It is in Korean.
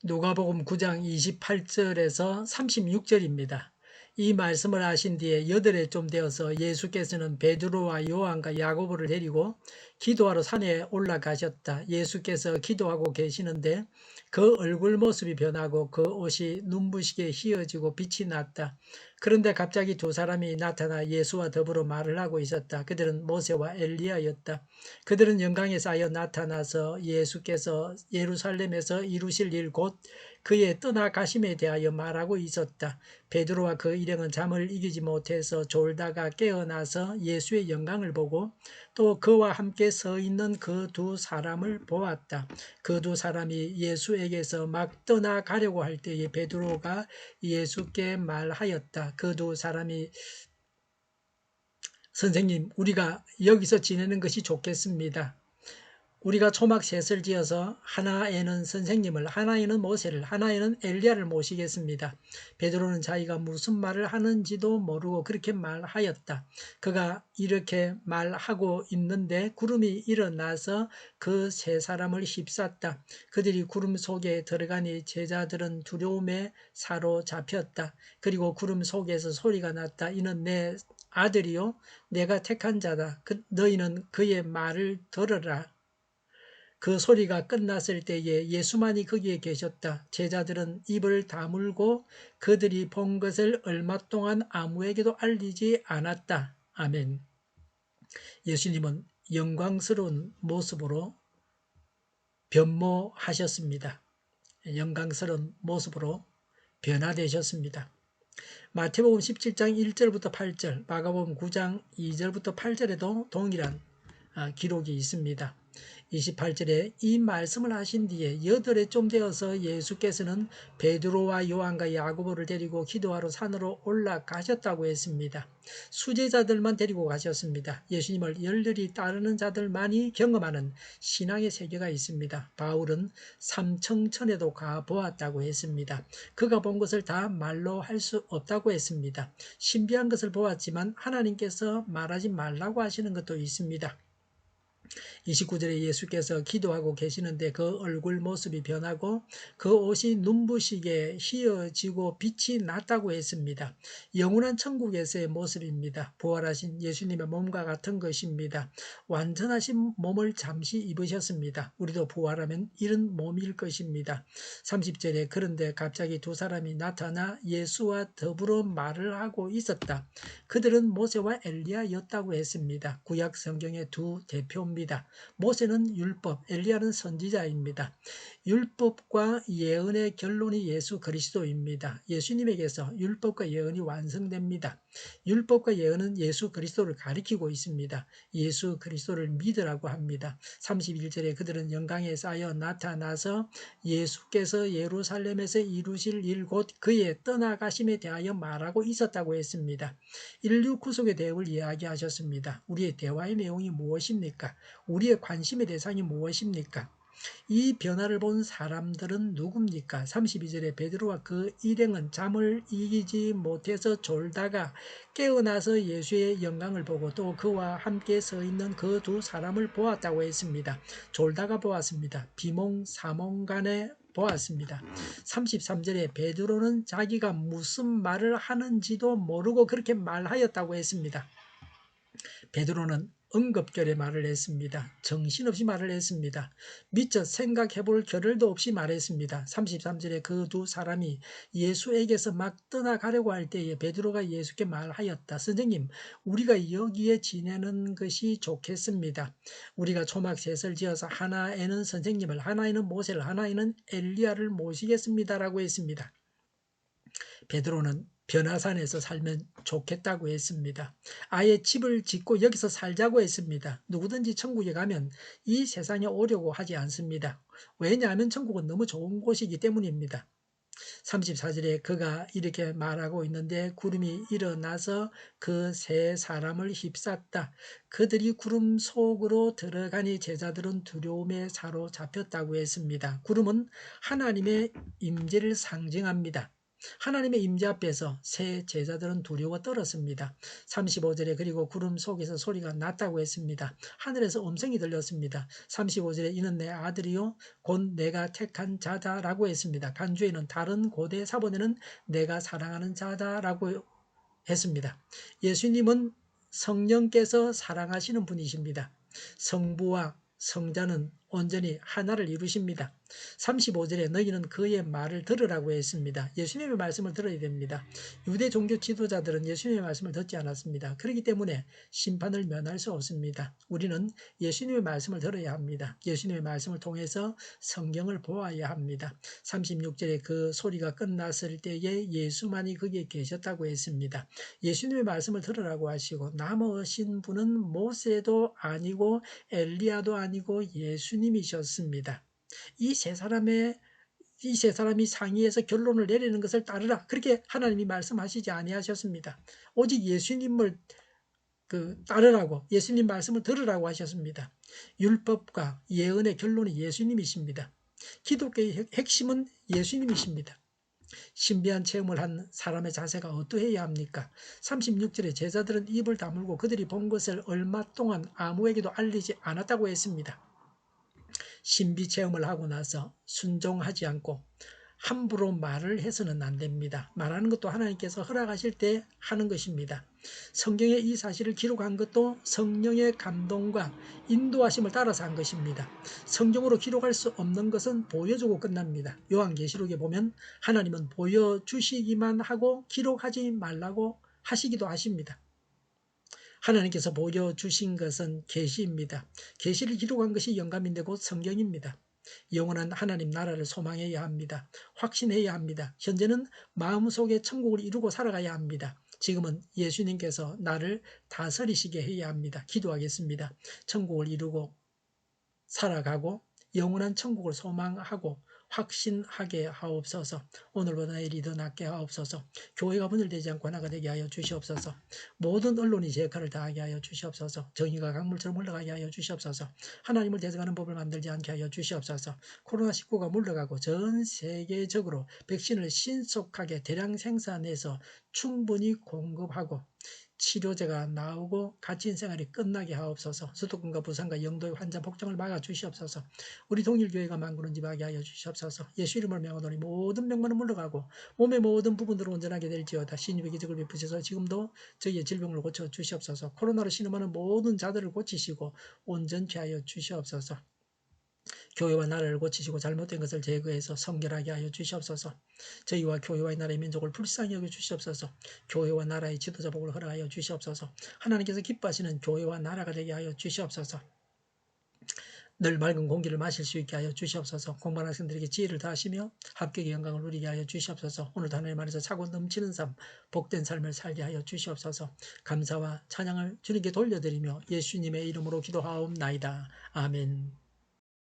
누가복음 9장 28절에서 36절입니다. 이 말씀을 하신 뒤에 여덟해좀 되어서 예수께서는 베드로와 요한과 야고보를 데리고 기도하러 산에 올라가셨다. 예수께서 기도하고 계시는데 그 얼굴 모습이 변하고 그 옷이 눈부시게 휘어지고 빛이 났다. 그런데 갑자기 두 사람이 나타나 예수와 더불어 말을 하고 있었다. 그들은 모세와 엘리야였다. 그들은 영광에 쌓여 나타나서 예수께서 예루살렘에서 이루실 일 곧 그의 떠나가심에 대하여 말하고 있었다. 베드로와 그 일행은 잠을 이기지 못해서 졸다가 깨어나서 예수의 영광을 보고 또 그와 함께 서 있는 그 두 사람을 보았다. 그 두 사람이 예수에게서 막 떠나가려고 할 때에 베드로가 예수께 말하였다. 그 두 사람이 선생님, 우리가 여기서 지내는 것이 좋겠습니다. 우리가 초막 셋을 지어서 하나에는 선생님을, 하나에는 모세를, 하나에는 엘리야를 모시겠습니다. 베드로는 자기가 무슨 말을 하는지도 모르고 그렇게 말하였다. 그가 이렇게 말하고 있는데 구름이 일어나서 그 세 사람을 휩쌌다. 그들이 구름 속에 들어가니 제자들은 두려움에 사로잡혔다. 그리고 구름 속에서 소리가 났다. 이는 내 아들이요 내가 택한 자다. 너희는 그의 말을 들으라. 그 소리가 끝났을 때에 예수만이 거기에 계셨다. 제자들은 입을 다물고 그들이 본 것을 얼마 동안 아무에게도 알리지 않았다. 아멘. 예수님은 영광스러운 모습으로 변모하셨습니다. 영광스러운 모습으로 변화되셨습니다. 마태복음 17장 1절부터 8절, 마가복음 9장 2절부터 8절에도 동일한 기록이 있습니다. 28절에 이 말씀을 하신 뒤에 여덟해좀 되어서 예수께서는 베드로와 요한과 야고보를 데리고 기도하러 산으로 올라가셨다고 했습니다. 수제자들만 데리고 가셨습니다. 예수님을 열렬히 따르는 자들만이 경험하는 신앙의 세계가 있습니다. 바울은 삼청천에도 가보았다고 했습니다. 그가 본 것을 다 말로 할 수 없다고 했습니다. 신비한 것을 보았지만 하나님께서 말하지 말라고 하시는 것도 있습니다. 29절에 예수께서 기도하고 계시는데 그 얼굴 모습이 변하고 그 옷이 눈부시게 휘어지고 빛이 났다고 했습니다. 영원한 천국에서의 모습입니다. 부활하신 예수님의 몸과 같은 것입니다. 완전하신 몸을 잠시 입으셨습니다. 우리도 부활하면 이런 몸일 것입니다. 30절에 그런데 갑자기 두 사람이 나타나 예수와 더불어 말을 하고 있었다. 그들은 모세와 엘리야였다고 했습니다. 구약 성경의 두 대표입니다. 모세는 율법, 엘리야는 선지자입니다. 율법과 예언의 결론이 예수 그리스도입니다. 예수님에게서 율법과 예언이 완성됩니다. 율법과 예언은 예수 그리스도를 가리키고 있습니다. 예수 그리스도를 믿으라고 합니다. 31절에 그들은 영광에 쌓여 나타나서 예수께서 예루살렘에서 이루실 일 곧 그의 떠나가심에 대하여 말하고 있었다고 했습니다. 인류 구속의 대역을 이야기하셨습니다. 우리의 대화의 내용이 무엇입니까? 우리의 관심의 대상이 무엇입니까? 이 변화를 본 사람들은 누굽니까? 32절에 베드로와 그 일행은 잠을 이기지 못해서 졸다가 깨어나서 예수의 영광을 보고 또 그와 함께 서 있는 그 두 사람을 보았다고 했습니다. 졸다가 보았습니다. 비몽사몽간에 보았습니다. 33절에 베드로는 자기가 무슨 말을 하는지도 모르고 그렇게 말하였다고 했습니다. 베드로는 응급결에 말을 했습니다. 정신없이 말을 했습니다. 미처 생각해볼 겨를도 없이 말했습니다. 33절에 그 두 사람이 예수에게서 막 떠나가려고 할 때에 베드로가 예수께 말하였다. 선생님, 우리가 여기에 지내는 것이 좋겠습니다. 우리가 초막셋을 지어서 하나에는 선생님을, 하나에는 모세를, 하나에는 엘리야를 모시겠습니다라고 했습니다. 베드로는 변화산에서 살면 좋겠다고 했습니다. 아예 집을 짓고 여기서 살자고 했습니다. 누구든지 천국에 가면 이 세상에 오려고 하지 않습니다. 왜냐하면 천국은 너무 좋은 곳이기 때문입니다. 34절에 그가 이렇게 말하고 있는데 구름이 일어나서 그 세 사람을 휩쌌다. 그들이 구름 속으로 들어가니 제자들은 두려움에 사로잡혔다고 했습니다. 구름은 하나님의 임재를 상징합니다. 하나님의 임재 앞에서 세 제자들은 두려워 떨었습니다. 35절에 그리고 구름 속에서 소리가 났다고 했습니다. 하늘에서 음성이 들렸습니다. 35절에 이는 내 아들이요 곧 내가 택한 자다라고 했습니다. 간주에는 다른 고대 사본에는 내가 사랑하는 자다라고 했습니다. 예수님은 성령께서 사랑하시는 분이십니다. 성부와 성자는 온전히 하나를 이루십니다. 35절에 너희는 그의 말을 들으라고 했습니다. 예수님의 말씀을 들어야 됩니다. 유대 종교 지도자들은 예수님의 말씀을 듣지 않았습니다. 그렇기 때문에 심판을 면할 수 없습니다. 우리는 예수님의 말씀을 들어야 합니다. 예수님의 말씀을 통해서 성경을 보아야 합니다. 36절에 그 소리가 끝났을 때에 예수만이 거기에 계셨다고 했습니다. 예수님의 말씀을 들으라고 하시고 남으신 분은 모세도 아니고 엘리야도 아니고 예수님이셨습니다. 이 세 사람이 상의해서 결론을 내리는 것을 따르라. 그렇게 하나님이 말씀하시지 아니하셨습니다. 오직 예수님을 따르라고, 예수님 말씀을 들으라고 하셨습니다. 율법과 예언의 결론이 예수님이십니다. 기독교의 핵심은 예수님이십니다. 신비한 체험을 한 사람의 자세가 어떠해야 합니까? 36절에 제자들은 입을 다물고 그들이 본 것을 얼마 동안 아무에게도 알리지 않았다고 했습니다. 신비 체험을 하고 나서 순종하지 않고 함부로 말을 해서는 안 됩니다. 말하는 것도 하나님께서 허락하실 때 하는 것입니다. 성경에 이 사실을 기록한 것도 성령의 감동과 인도하심을 따라서 한 것입니다. 성경으로 기록할 수 없는 것은 보여주고 끝납니다. 요한계시록에 보면 하나님은 보여주시기만 하고 기록하지 말라고 하시기도 하십니다. 하나님께서 보여주신 것은 계시입니다. 계시를 기록한 것이 영감인데 곧 성경입니다. 영원한 하나님 나라를 소망해야 합니다. 확신해야 합니다. 현재는 마음속에 천국을 이루고 살아가야 합니다. 지금은 예수님께서 나를 다스리시게 해야 합니다. 기도하겠습니다. 천국을 이루고 살아가고 영원한 천국을 소망하고 확신하게 하옵소서. 오늘보다 내일이 더 낫게 하옵소서. 교회가 분열되지 않고 하나가 되게 하여 주시옵소서. 모든 언론이 제 역할을 다하게 하여 주시옵소서. 정의가 강물처럼 흘러가게 하여 주시옵소서. 하나님을 대적하는 법을 만들지 않게 하여 주시옵소서. 코로나19가 물러가고 전 세계적으로 백신을 신속하게 대량 생산해서 충분히 공급하고 치료제가 나오고 갇힌 생활이 끝나게 하옵소서. 수도권과 부산과 영도의 환자 폭정을 막아 주시옵소서. 우리 동일교회가 만구는 집하게 하여 주시옵소서. 예수 이름을 명하노니 모든 병만은 물러가고 몸의 모든 부분들을 온전하게 될지어다. 신유의 기적을 베푸셔서 지금도 저희의 질병을 고쳐 주시옵소서. 코로나로 신음하는 모든 자들을 고치시고 온전케 하여 주시옵소서. 교회와 나라를 고치시고 잘못된 것을 제거해서 성결하게 하여 주시옵소서. 저희와 교회와 나라의 민족을 불쌍히 여겨 주시옵소서. 교회와 나라의 지도자 복을 허락하여 주시옵소서. 하나님께서 기뻐하시는 교회와 나라가 되게 하여 주시옵소서. 늘 맑은 공기를 마실 수 있게 하여 주시옵소서. 공부하는 학생들에게 지혜를 다하시며 합격의 영광을 누리게 하여 주시옵소서. 오늘도 하나님 안에서 차고 넘치는 삶, 복된 삶을 살게 하여 주시옵소서. 감사와 찬양을 주님께 돌려드리며 예수님의 이름으로 기도하옵나이다. 아멘.